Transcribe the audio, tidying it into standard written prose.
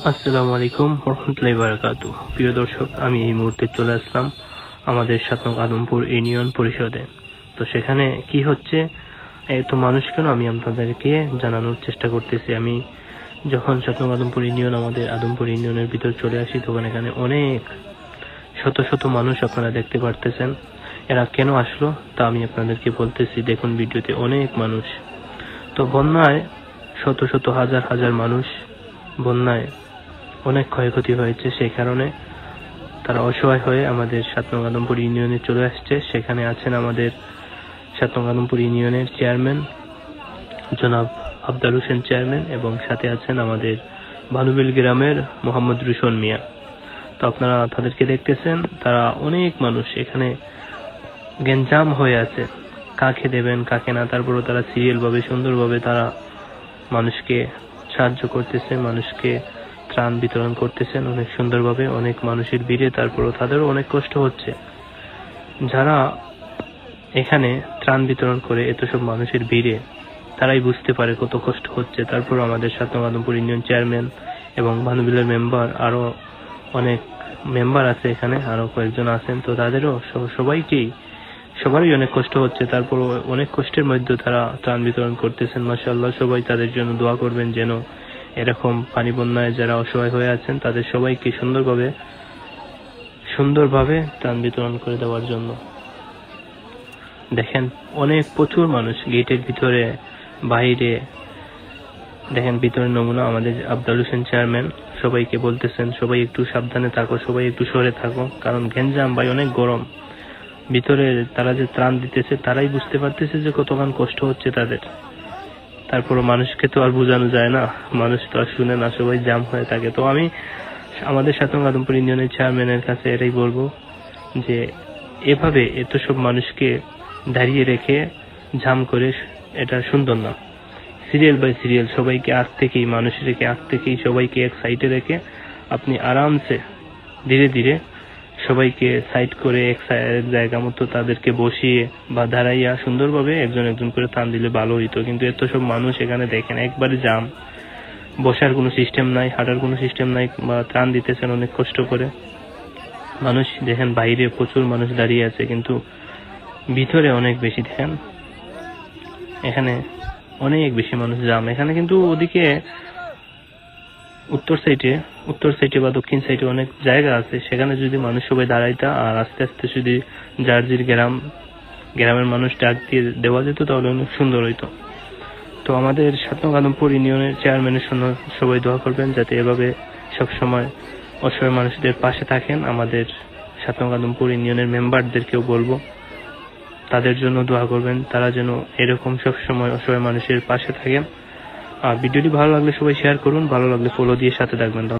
আসসালামু আলাইকুম রহমতুল্লাহি বারাকাতু। প্রিয় দর্শক, আমি এই মুহূর্তে চলে আসলাম আমাদের ৭ নং আদমপুর ইউনিয়ন পরিষদে। তো সেখানে কি হচ্ছে এত মানুষ কেন, আমি আপনাদেরকে জানানোর চেষ্টা করতেছি। আমি যখন ৭ নং আদমপুর ইউনিয়ন, আমাদের আদমপুর ইউনিয়নের ভিতর চলে আসি, তখন এখানে অনেক শত শত মানুষ আপনারা দেখতে পারতেছেন। এরা কেন আসলো তা আমি আপনাদেরকে বলতেছি, দেখুন ভিডিওতে অনেক মানুষ। তো বন্যায় শত শত হাজার হাজার মানুষ, বন্যায় অনেক ক্ষয়ক্ষতি হয়েছে, সেই কারণে তারা অসহায় হয়ে আমাদের ৭ নং আদমপুর ইউনিয়নে চলে আসছে। সেখানে আছেন আমাদের ৭ নং আদমপুর ইউনিয়নের চেয়ারম্যান জনাব আফজাল হোসেন চেয়ারম্যান, এবং সাথে আছেন আমাদের ভানুবিল গ্রামের মোহাম্মদ রুশন মিয়া। তো আপনারা তাদেরকে দেখতেছেন, তারা অনেক মানুষ এখানে গ্যাঞ্জাম হয়ে আছে, কাকে দেবেন কাকে না। তারপরও তারা সিরিয়াল ভাবে সুন্দরভাবে তারা মানুষকে সাহায্য করতেছে, মানুষকে ত্রাণ বিতরণ করতেছেন অনেক সুন্দরভাবে, অনেক মানুষের ভিড়ে। তারপরও তাদেরও অনেক কষ্ট হচ্ছে। যারা এখানে ত্রাণ বিতরণ করে এত সব মানুষের ভিড়ে, তারাই বুঝতে পারে কত কষ্ট হচ্ছে। তারপর আমাদের ৭ নং আদমপুর ইউনিয়ন চেয়ারম্যান এবং ভানুবিলের মেম্বার, আরো অনেক মেম্বার আছে এখানে, আরো কয়েকজন আছেন। তো তাদেরও সবারই অনেক কষ্ট হচ্ছে। তারপর অনেক কষ্টের মধ্যে তারা ত্রাণ বিতরণ করতেছেন। মাশাআল্লাহ, সবাই তাদের জন্য দোয়া করবেন যেন এরকম পানি বন্যায় যারা অসহায় হয়ে আছেন তাদের সবাইকে সুন্দরভাবে ত্রাণ বিতরণ করে দেওয়ার জন্য। দেখেন অনেক প্রচুর মানুষ গেটের ভিতরে, বাইরে। দেখেন ভিতরের নমুনা, আমাদের আফজাল হোসেন চেয়ারম্যান সবাইকে বলতেছেন সবাই একটু সাবধানে থাকো, সবাই একটু সরে থাকো, কারণ গ্যাঞ্জাম ভাই অনেক গরম। ভিতরে তারা যে ত্রাণ দিতেছে তারাই বুঝতে পারতেছে যে কতখানি কষ্ট হচ্ছে তাদের। তারপরও মানুষকে তো আর বোঝানো যায় না, মানুষ তো আর শুনে না, সবাই জাম হয়ে থাকে। তো আমি আমাদের ৭ নং আদমপুর ইউনিয়নের চেয়ারম্যানের কাছে এটাই বলবো যে এভাবে এত সব মানুষকে দাঁড়িয়ে রেখে জাম করে এটা সুন্দর না। সিরিয়াল বাই সিরিয়াল সবাইকে সবাইকে এক সাইডে রেখে আপনি আরামসে ধীরে ধীরে সবাইকে সাইড করে এক জায়গা মতো তাদেরকে বসিয়ে বা দাঁড়াইয়া সুন্দরভাবে একজন একজন করে টান দিলে ভালো হইতো। কিন্তু এত সব মানুষ এখানে দেখেন একবারে জাম, বসার কোনো সিস্টেম নাই, হাঁটার কোনো সিস্টেম নাই, বা ত্রাণ দিতেছেন অনেক কষ্ট করে। মানুষ দেখেন বাইরে প্রচুর মানুষ দাঁড়িয়ে আছে, কিন্তু ভিতরে অনেক বেশি। দেখেন এখানে অনেক বেশি মানুষ জাম। এখানে কিন্তু ওদিকে উত্তর সাইডে বা দক্ষিণ সাইডে অনেক জায়গা আছে, সেখানে যদি মানুষ সবাই দাঁড়াইতা আর আস্তে আস্তে যদি জার্জির গ্রামের মানুষ ডাক দিয়ে দেওয়া যেত তাহলে অনেক সুন্দর হইতো। তো আমাদের ৭ নং আদমপুর ইউনিয়নের চেয়ারম্যানের জন্য সবাই দোয়া করবেন যাতে এভাবে সবসময় অসহায় মানুষদের পাশে থাকেন। আমাদের ৭ নং আদমপুর ইউনিয়নের মেম্বারদেরকেও বলবো তাদের জন্য দোয়া করবেন, তারা যেন এরকম সবসময় অসহায় মানুষের পাশে থাকেন। আর ভিডিওটি ভালো লাগলে সবাই শেয়ার করুন, ভালো লাগলে ফলো দিয়ে সাথে থাকবেন।